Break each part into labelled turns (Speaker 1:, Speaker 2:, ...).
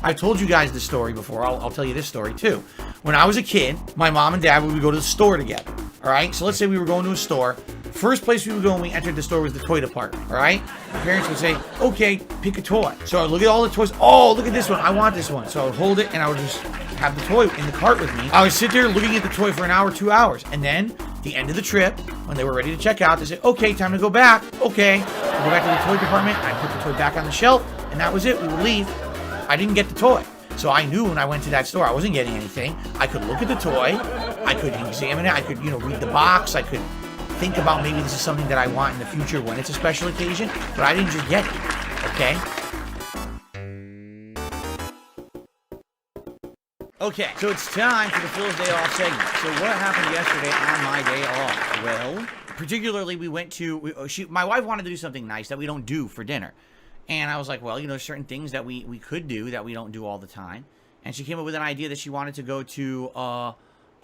Speaker 1: I told you guys this story before. I'll tell you this story too. When I was a kid, my mom and dad would go to the store together. All right. So let's say we were going to a store. First place we would go when we entered the store was the toy department. All right. My parents would say, okay, pick a toy. So I would look at all the toys. Oh, look at this one. I want this one. So I would hold it and I would just have the toy in the cart with me. I would sit there looking at the toy for an hour, 2 hours. And then at the end of the trip, when they were ready to check out, they said, okay, time to go back. Okay. We'll go back to the toy department. I put the toy back on the shelf and that was it. We would leave. I didn't get the toy. So I knew when I went to that store, I wasn't getting anything. I could look at the toy. I could examine it. I could, read the box. I could think about maybe this is something that I want in the future when it's a special occasion. But I didn't just get it. Okay? Okay, so it's time for the Phil's Day Off segment. So what happened yesterday on my day off? Well, particularly we went to, my wife wanted to do something nice that we don't do for dinner. And I was like, well, certain things that we could do that we don't do all the time. And she came up with an idea that she wanted to go to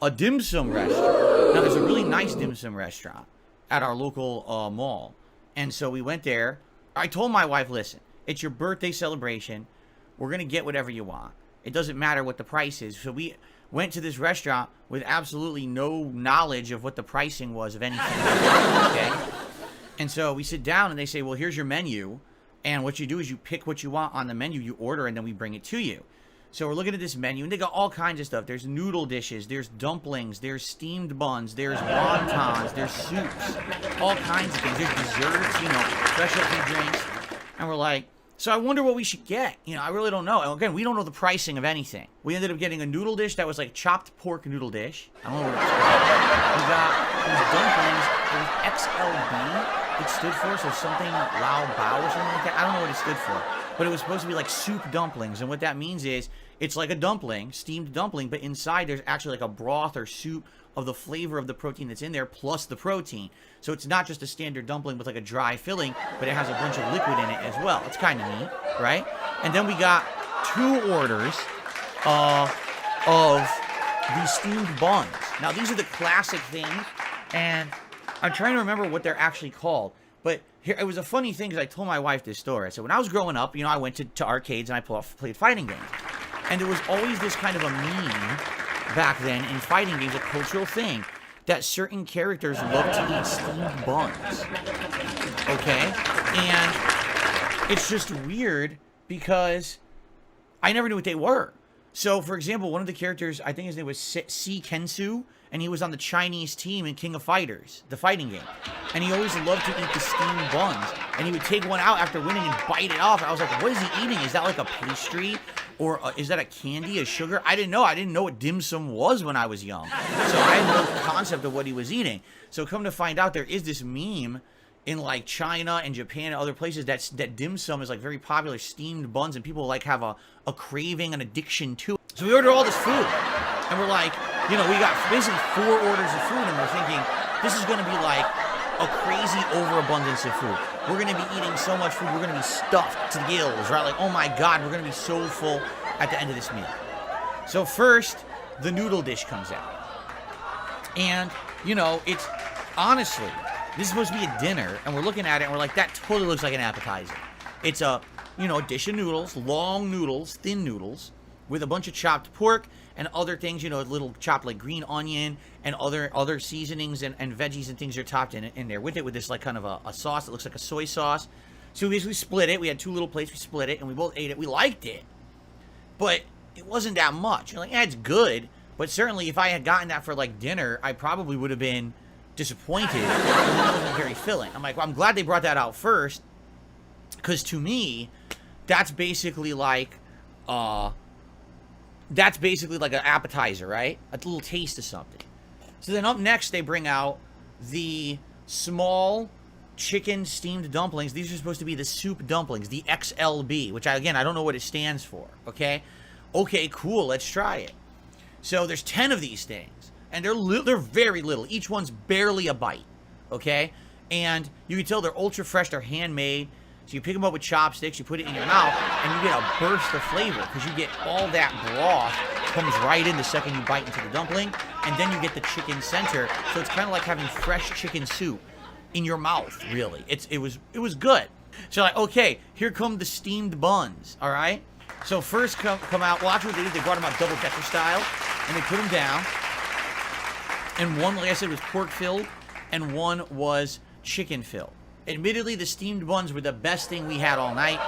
Speaker 1: a dim sum restaurant. Now, there's a really nice dim sum restaurant at our local mall. And so we went there. I told my wife, listen, it's your birthday celebration. We're going to get whatever you want. It doesn't matter what the price is. So we went to this restaurant with absolutely no knowledge of what the pricing was of anything. Okay? And so we sit down and they say, well, here's your menu. And what you do is you pick what you want on the menu, you order, and then we bring it to you. So we're looking at this menu, and they got all kinds of stuff. There's noodle dishes, there's dumplings, there's steamed buns, there's wontons, there's soups, all kinds of things. There's desserts, specialty drinks. And we're like, so I wonder what we should get. I really don't know. And again, we don't know the pricing of anything. We ended up getting a noodle dish that was like chopped pork noodle dish. I don't know what it's called. We got these dumplings. It was XLB. It stood for, so something Lao Bao or something like that. I don't know what it stood for. But it was supposed to be like soup dumplings. And what that means is it's like a dumpling, steamed dumpling, but inside there's actually like a broth or soup of the flavor of the protein that's in there plus the protein. So it's not just a standard dumpling with like a dry filling, but it has a bunch of liquid in it as well. It's kind of neat, right? And then we got 2 orders of these steamed buns. Now, these are the classic things, and I'm trying to remember what they're actually called. But here, it was a funny thing because I told my wife this story. I said, when I was growing up, I went to arcades and I played fighting games. And there was always this kind of a meme back then in fighting games, a cultural thing, that certain characters love to eat steamed buns. Okay? And it's just weird because I never knew what they were. So, for example, one of the characters, I think his name was Si Kensu, and he was on the Chinese team in King of Fighters, the fighting game. And he always loved to eat the steamed buns. And he would take one out after winning and bite it off. And I was like, what is he eating? Is that like a pastry? Or is that a candy, a sugar? I didn't know. I didn't know what dim sum was when I was young. So I had no concept of what he was eating. So come to find out, there is this meme in like China and Japan and other places that dim sum is like very popular, steamed buns, and people like have a craving, an addiction to it. So we order all this food. And we're like, we got basically 4 orders of food, and we're thinking, this is going to be like a crazy overabundance of food. We're going to be eating so much food, we're going to be stuffed to the gills, right? Like, oh my God, we're going to be so full at the end of this meal. So first, the noodle dish comes out. And, it's, honestly, this is supposed to be a dinner, and we're looking at it, and we're like, that totally looks like an appetizer. It's a dish of noodles, long noodles, thin noodles, with a bunch of chopped pork and other things, a little chopped like green onion and other seasonings and veggies and things are topped in there with it, with this like kind of a sauce that looks like a soy sauce. So we basically split it. We had 2 little plates. We split it and we both ate it. We liked it, but it wasn't that much. You're like, it's good, but certainly if I had gotten that for like dinner, I probably would have been disappointed because it wasn't very filling. I'm like, well, I'm glad they brought that out first, because to me, that's basically like an appetizer, right? A little taste of something. So then up next, they bring out the small chicken steamed dumplings. These are supposed to be the soup dumplings, the XLB, which I don't know what it stands for, okay? Okay, cool, let's try it. So there's 10 of these things, and they're very little. Each one's barely a bite, okay? And you can tell they're ultra fresh, they're handmade. So you pick them up with chopsticks, you put it in your mouth, and you get a burst of flavor because you get all that broth comes right in the second you bite into the dumpling, and then you get the chicken center. So it's kind of like having fresh chicken soup in your mouth, really. It was good. So like, okay, here come the steamed buns, all right? So first come out, well, actually they brought them out double-decker style, and they put them down. And one, like I said, was pork-filled, and one was chicken-filled. Admittedly, the steamed buns were the best thing we had all night.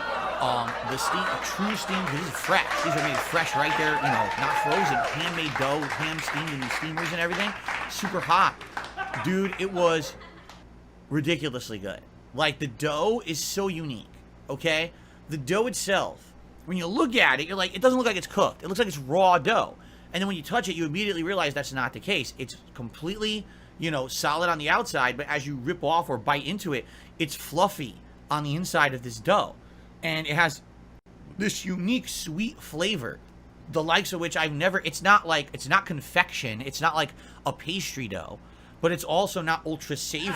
Speaker 1: True steamed, this is fresh. These are made fresh right there, you know, not frozen. Handmade dough, hand-steamed in these steamers and everything. Super hot. Dude, it was ridiculously good. Like, the dough is so unique, okay? The dough itself, when you look at it, you're like, it doesn't look like it's cooked. It looks like it's raw dough. And then when you touch it, you immediately realize that's not the case. It's completely, you know, solid on the outside, but as you rip off or bite into it, it's fluffy on the inside of this dough. And it has this unique sweet flavor, the likes of which I've never, it's not confection, it's not like a pastry dough, but it's also not ultra savory.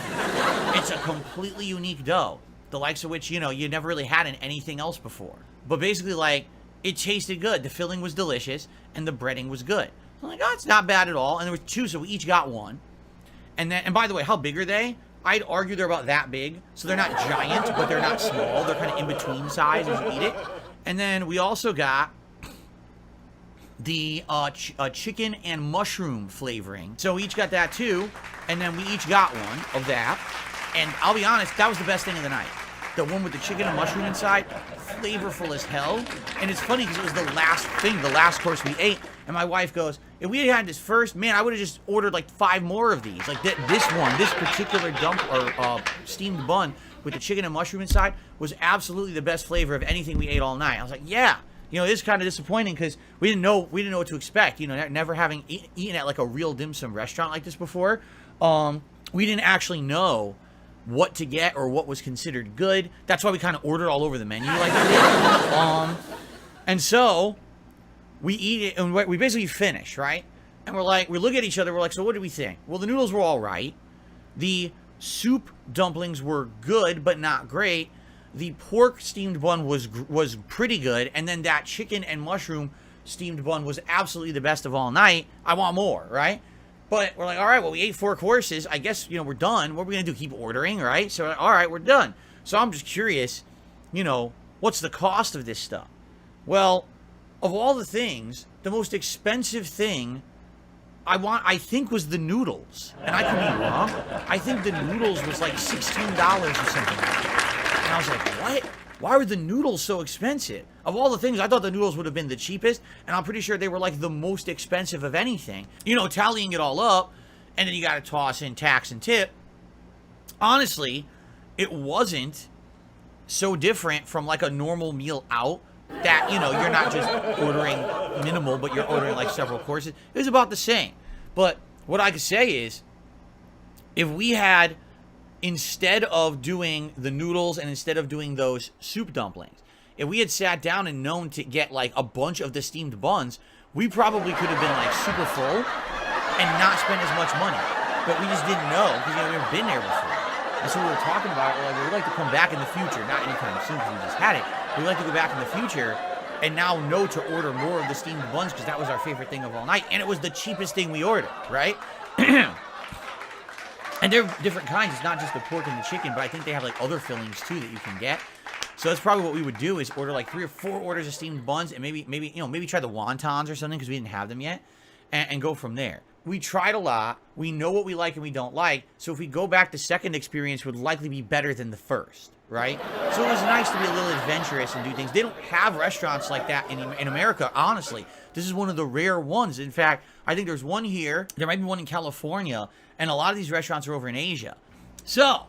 Speaker 1: It's a completely unique dough, the likes of which, you know, you never really had in anything else before. But basically, like, it tasted good. The filling was delicious, and the breading was good. So I'm like, oh, it's not bad at all. And there were two, so we each got one. And then, and by the way, how big are they? I'd argue they're about that big. So they're not giant, but they're not small. They're kind of in between size as you eat it. And then we also got the chicken and mushroom flavoring. So we each got that too. And then we each got one of that. And I'll be honest, that was the best thing of the night. The one with the chicken and mushroom inside, flavorful as hell. And it's funny because it was the last thing, the last course we ate. And my wife goes, if we had this first, man, I would have just ordered like 5 more of these. Like this one, this particular steamed bun with the chicken and mushroom inside was absolutely the best flavor of anything we ate all night. I was like, yeah. You know, it is kind of disappointing because we didn't know what to expect. You know, never having eaten at like a real dim sum restaurant like this before, we didn't actually know what to get or what was considered good. That's why we kind of ordered all over the menu like we did. And so we eat it and we basically finish, right? And we're like, we look at each other, we're like, so what do we think? Well, the noodles were all right. The soup dumplings were good, but not great. The pork steamed bun was pretty good. And then that chicken and mushroom steamed bun was absolutely the best of all night. I want more, right? But we're like, all right, well, we ate 4 courses. I guess, you know, we're done. What are we going to do? Keep ordering, right? So, all right, we're done. So I'm just curious, you know, what's the cost of this stuff? Well, of all the things, the most expensive thing I think was the noodles. And I could be wrong. I think the noodles was like $16 or something like that. And I was like, what? Why were the noodles so expensive? Of all the things, I thought the noodles would have been the cheapest, and I'm pretty sure they were like the most expensive of anything. You know, tallying it all up, and then you got to toss in tax and tip. Honestly, it wasn't so different from like a normal meal out that, you know, you're not just ordering minimal, but you're ordering like several courses. It was about the same. But what I could say is, if we had, instead of doing the noodles and instead of doing those soup dumplings, if we had sat down and known to get like a bunch of the steamed buns, we probably could have been like super full and not spend as much money. But we just didn't know because, you know, we've never been there before. And so we were talking about it, we're like, we'd like to come back in the future, not anytime soon because we just had it. We'd like to go back in the future and now know to order more of the steamed buns because that was our favorite thing of all night. And it was the cheapest thing we ordered, right? And they're different kinds. It's not just the pork and the chicken, but I think they have like other fillings too that you can get. So that's probably what we would do is order like 3 or 4 orders of steamed buns and maybe try the wontons or something because we didn't have them yet and go from there. We tried a lot. We know what we like and we don't like. So if we go back, the second experience would likely be better than the first, right? So it was nice to be a little adventurous and do things. They don't have restaurants like that in America, honestly. This is one of the rare ones. In fact, I think there's one here. There might be one in California. And a lot of these restaurants are over in Asia. So